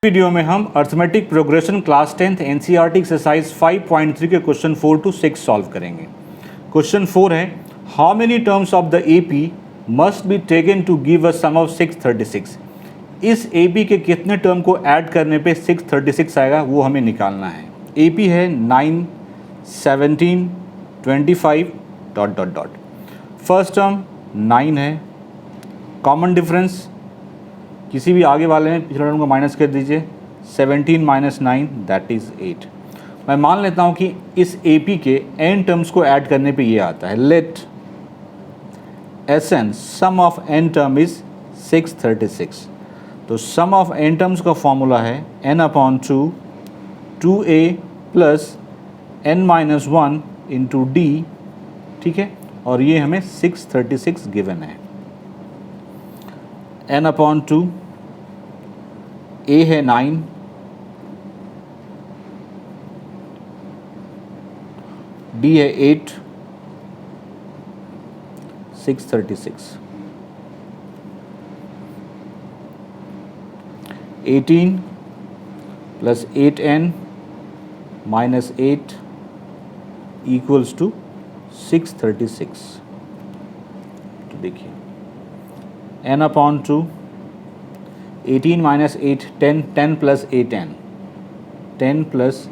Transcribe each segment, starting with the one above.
Video में हम arithmetic progression class 10th NCERT exercise 5.3 के क्वेश्चन 4 to 6 सॉल्व करेंगे। क्वेश्चन 4 है, how many terms of the AP must be taken to give a sum of 636। इस AP के कितने term को ऐड करने पे 636 आएगा वो हमें निकालना है। एपी है 9, 17, 25 ... फर्स्ट टर्म 9 है, कॉमन डिफरेंस किसी भी आगे वाले में पिछले टर्म को माइनस कर दीजिए, 17 माइनस 9 दैट इज़ 8। मैं मान लेता हूँ कि इस AP के n टर्म्स को ऐड करने पे ये आता है। Let Sn sum of n term is 636। तो सम ऑफ n टर्म्स का फॉर्मूला है n/2 2a plus n-1 into d, ठीक है, और ये हमें 636 गिवन है। n/2 a है 9, d है 8, 636 18 plus 8n minus 8 equals to 636। तो देखिए n/2 18 minus 8 10, 10 plus 8n 10 plus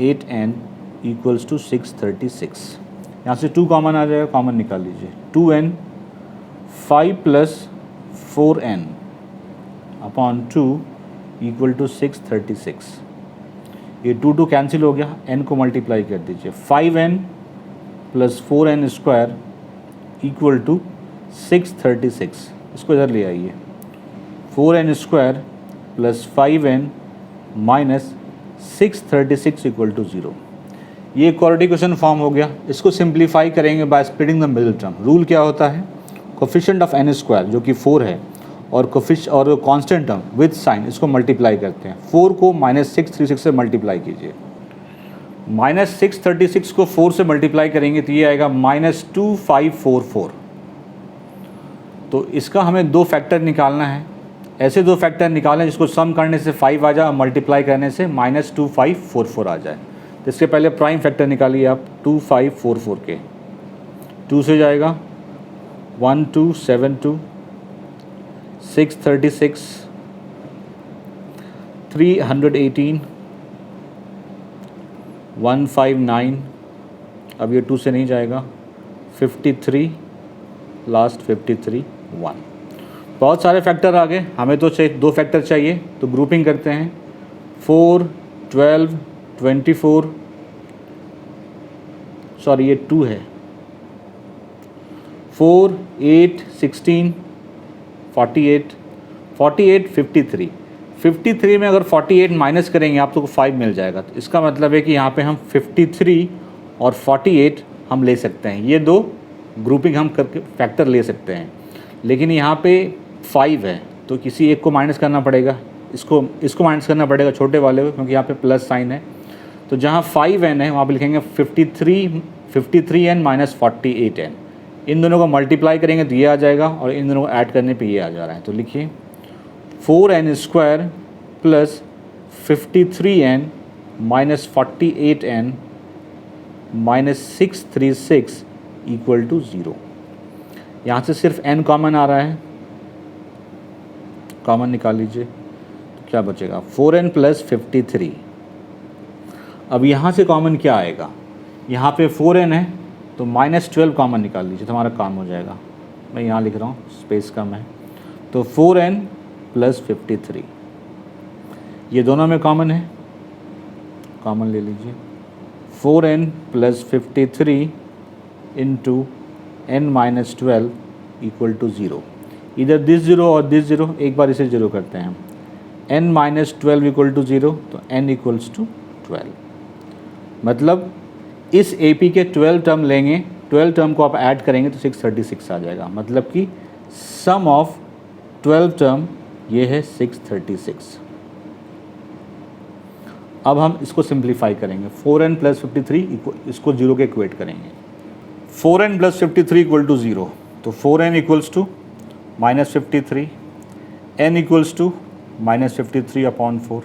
8n equals to 636। यहाँ से 2 कॉमन आ जाएगा, कॉमन निकाल लीजिए। 2n 5 plus 4n upon 2 equal to 636। ये 2 कैंसिल हो गया, n को मल्टीप्लाई कर दीजिए। 5n plus 4n square equal to 636। इसको इधर ले आइए, 4n square plus 5n minus 636 equal to 0। ये क्वाड्रेटिक इक्वेशन फॉर्म हो गया। इसको सिंप्लीफाई करेंगे by splitting the middle term. Rule क्या होता है, कोफिशिएंट ऑफ n स्क्वायर जो कि 4 है और और कांस्टेंट टर्म विद साइन, इसको मल्टीप्लाई करते हैं। 4 को -636 से मल्टीप्लाई कीजिए। -636 को 4 से मल्टीप्लाई करेंगे तो ये आएगा -2544। तो इसका हमें 2 फैक्टर निकालना है। ऐसे 2 फैक्टर निकालें जिसको सम करने से 5 आ जाए और मल्टीप्लाई करने से -2544 आ जाए। तो इसके पहले प्राइम फैक्टर निकालिए आप 2544 के। 2 से जाएगा 1272, 636, 318, 159, अब ये 2 से नहीं जाएगा, 53, लास्ट 53 1। बहुत सारे फैक्टर आ गए, हमें तो 2 फैक्टर चाहिए, तो ग्रुपिंग करते हैं। 4, 12, 24, सॉरी ये 2 है, 4, 8, 16, 48, 48, 53। 53 में अगर 48 माइनस करेंगे आप तो 5 मिल जाएगा। तो इसका मतलब है कि यहाँ पे हम 53 और 48 हम ले सकते हैं। ये 2 ग्रुपिंग हम करके फैक्टर ले सकते हैं, लेकिन यहाँ पे 5 है तो किसी एक को माइनस करना पड़ेगा। इसको माइनस करना पड़ेगा छोटे वाले को, क्योंकि यहाँ पे प्लस साइन है। तो जहाँ 5n है वहाँ पे लिखेंगे 53n माइनस 48n। इन दोनों को मल्टीप्लाई करेंगे तो ये आ जाएगा, और इन दोनों को ऐड करने पे ये आ जा रहा है। तो लिखिए 4n square plus 53n minus 48n minus 636 equal to 0। यहाँ से सिर्फ n कॉमन आ रहा है, कॉमन निकाल लीजिए। तो क्या बचेगा, 4n प्लस 53। अब यहाँ से कॉमन क्या आएगा, यहाँ पे 4n है तो -12 कॉमन निकाल लीजिए तो हमारा काम हो जाएगा। मैं यहाँ लिख रहा हूँ, स्पेस कम है। तो 4n प्लस 53, ये दोनों में कॉमन है, कॉमन ले लीजिए। 4n plus 53 into n-12 equal to 0। इधर दिस 0 और दिस 0, एक बार इसे 0 करते हैं हम। n-12 इक्वल टू 0, तो n इक्वल्स टू 12। मतलब इस AP के 12 टर्म लेंगे, 12 टर्म को आप ऐड करेंगे तो 636 आ जाएगा। मतलब कि सम ऑफ 12 टर्म ये है 636। अब हम इसको सिंप्लीफाई करेंगे। 4n प्लस 53 इसको 0 के इक्वेट करेंगे। 4n प्लस 53 इक्वल टू 0, तो 4n equals to -53, n equals to -53/4।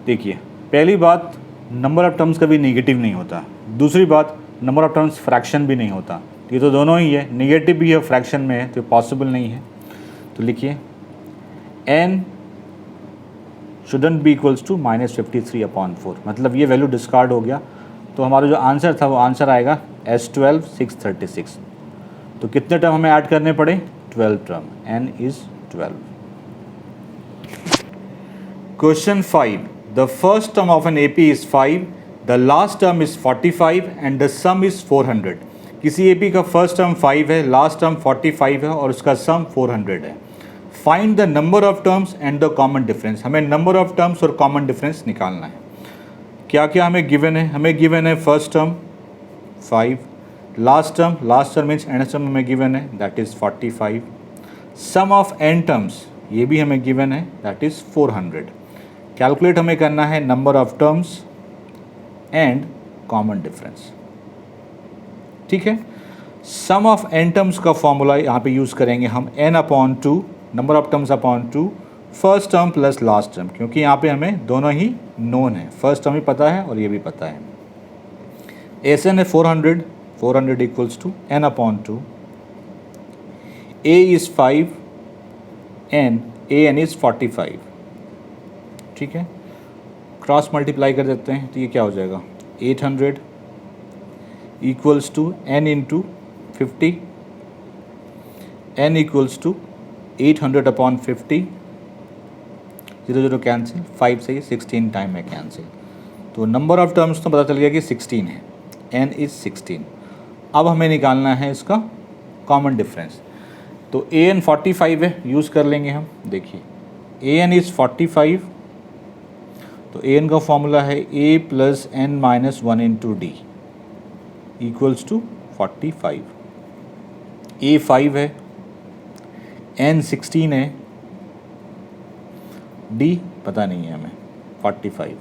देखिए, पहली बात, नंबर ऑफ टर्म्स कभी नेगेटिव नहीं होता। दूसरी बात, नंबर ऑफ टर्म्स फ्रैक्शन भी नहीं होता। ये तो दोनों ही है, नेगेटिव भी है, फ्रैक्शन में है, तो पॉसिबल नहीं है। तो लिखिए n shouldn't be equals to -53/4, मतलब ये वैल्यू डिस्कार्ड हो गया। तो हमारा जो आंसर था वो आंसर आएगा S12 636। तो कितने टर्म हमें ऐड करने पड़े? 12 term, n is 12। Question 5. The first term of an AP is 5, the last term is 45 and the sum is 400. किसी AP का फर्स्ट टर्म 5 है, लास्ट टर्म 45 है और उसका सम 400 है। Find the number of terms and the common difference. हमें number of terms और common difference निकालना है। क्या क्या हमें गिवन है? हमें गिवन है first term 5, last term means n term हमें गिवन है, that is 45। Sum of n terms ये भी हमें गिवन है, दैट इज़ 400। कैलकुलेट हमें करना है number of terms and common difference. ठीक है, सम ऑफ एन टर्म्स का फॉर्मूला यहाँ पे यूज़ करेंगे हम, n/2 number of terms upon 2 first term plus last term, क्योंकि यहाँ पे हमें दोनों ही नोन है, फर्स्ट टर्म भी पता है और ये भी पता है। Sn है 400 equals to n/2, A is 5 n an is 45। ठीक है, क्रॉस मल्टीप्लाई कर देते हैं तो ये क्या हो जाएगा, 800 equals to n into 50, n equals to 800/50, 0 cancel, 5 से 16 टाइम में कैंसिल। तो नंबर ऑफ टर्म्स तो पता चल गया कि 16 है, n इज़ 16। अब हमें निकालना है इसका कॉमन डिफरेंस। तो an 45 है, यूज़ कर लेंगे हम। देखिए an इज़ 45, तो an का फॉर्मूला है a + n-1 into d equals to 45। a 5 है, n 16 है, d पता नहीं है हमें, 45।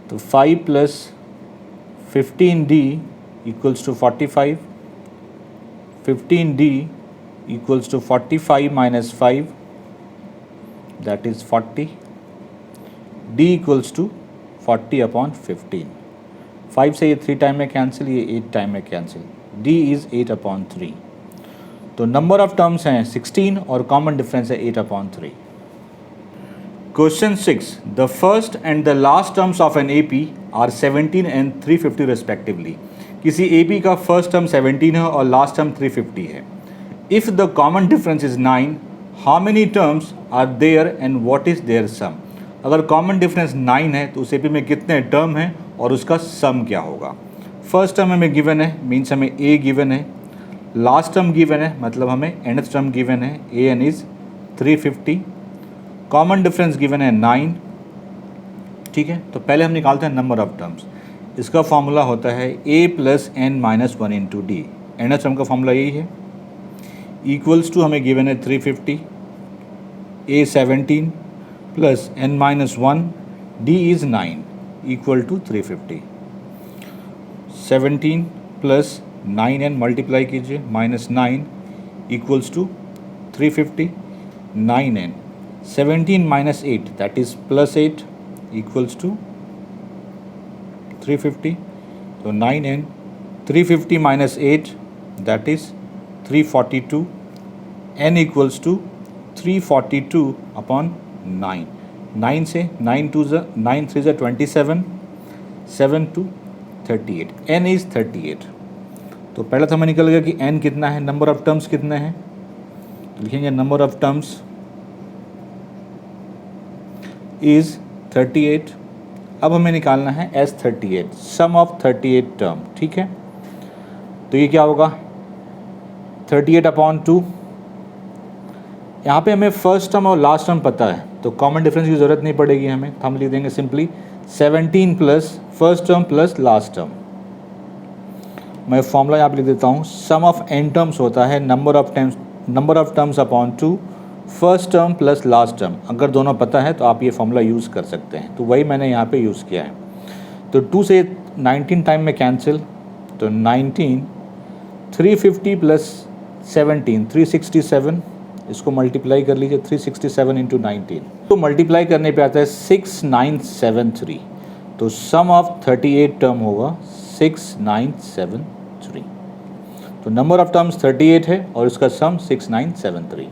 तो 5 + 15d equals to 45, 15d equals to 45 - 5, that is 40, d equals to 40/15। 5 से ये 3 टाइम में कैंसिल, ये 8 टाइम में कैंसिल, d इज़ 8/3। तो नंबर ऑफ टर्म्स हैं 16 और कॉमन डिफरेंस है 8/3। Question 6, the first and the last terms of an AP are 17 and 350 respectively. किसी AP का फर्स्ट टर्म 17 है और लास्ट टर्म 350 है। If the common difference is 9, how many terms are there and what is their sum. अगर common difference 9 है तो उस AP में कितने टर्म हैं और उसका सम क्या होगा। फर्स्ट टर्म हमें गिवन है, मीन्स हमें A गिवन है, लास्ट टर्म गिवन है मतलब हमें nth टर्म गिवन है, an is 350, common difference given है 9। ठीक है, तो पहले हम निकालते हैं नंबर ऑफ टर्म्स। इसका फॉर्मूला होता है a + n-1 into D, nth term का फॉर्मूला यही है, इक्वल्स टू हमें गिवन है 350, a 17 + n-1, d is 9 equal to 350। 17 + 9n multiply कीजिए, -9 equals to 350, 9n, 17 - 8 that is +8 equals to 350। तो 9n, 350 - 8 that is 342, n equals to 342/9। 9 से 9 3 ज़ा 27, 7 2 38, n is 38। तो पहला तो हमें निकल गया कि n कितना है, नंबर ऑफ टर्म्स कितने हैं। तो लिखेंगे नंबर ऑफ टर्म्स इज़ 38। अब हमें निकालना है S38, सम ऑफ 38 टर्म। ठीक है, तो ये क्या होगा, 38/2। यहाँ पे हमें फर्स्ट टर्म और लास्ट टर्म पता है तो कॉमन डिफरेंस की ज़रूरत नहीं पड़ेगी हमें, तो हम लिख देंगे simply 17 + first term + last term. मैं फॉर्मूला यहाँ पे लिख देता हूँ, सम ऑफ एन टर्म्स होता है number of terms upon 2 first term + last term. अगर दोनों पता है तो आप ये फॉर्मूला यूज़ कर सकते हैं, तो वही मैंने यहाँ पे यूज़ किया है। तो 2 से 19 टाइम में कैंसिल, तो 19, 350 + 17 367 इसको मल्टीप्लाई कर लीजिए 367 इंटू 19, तो मल्टीप्लाई करने पे आता है 6973। तो सम ऑफ 38 टर्म होगा 6973। तो नंबर ऑफ टर्म्स 38 है और उसका सम 6973।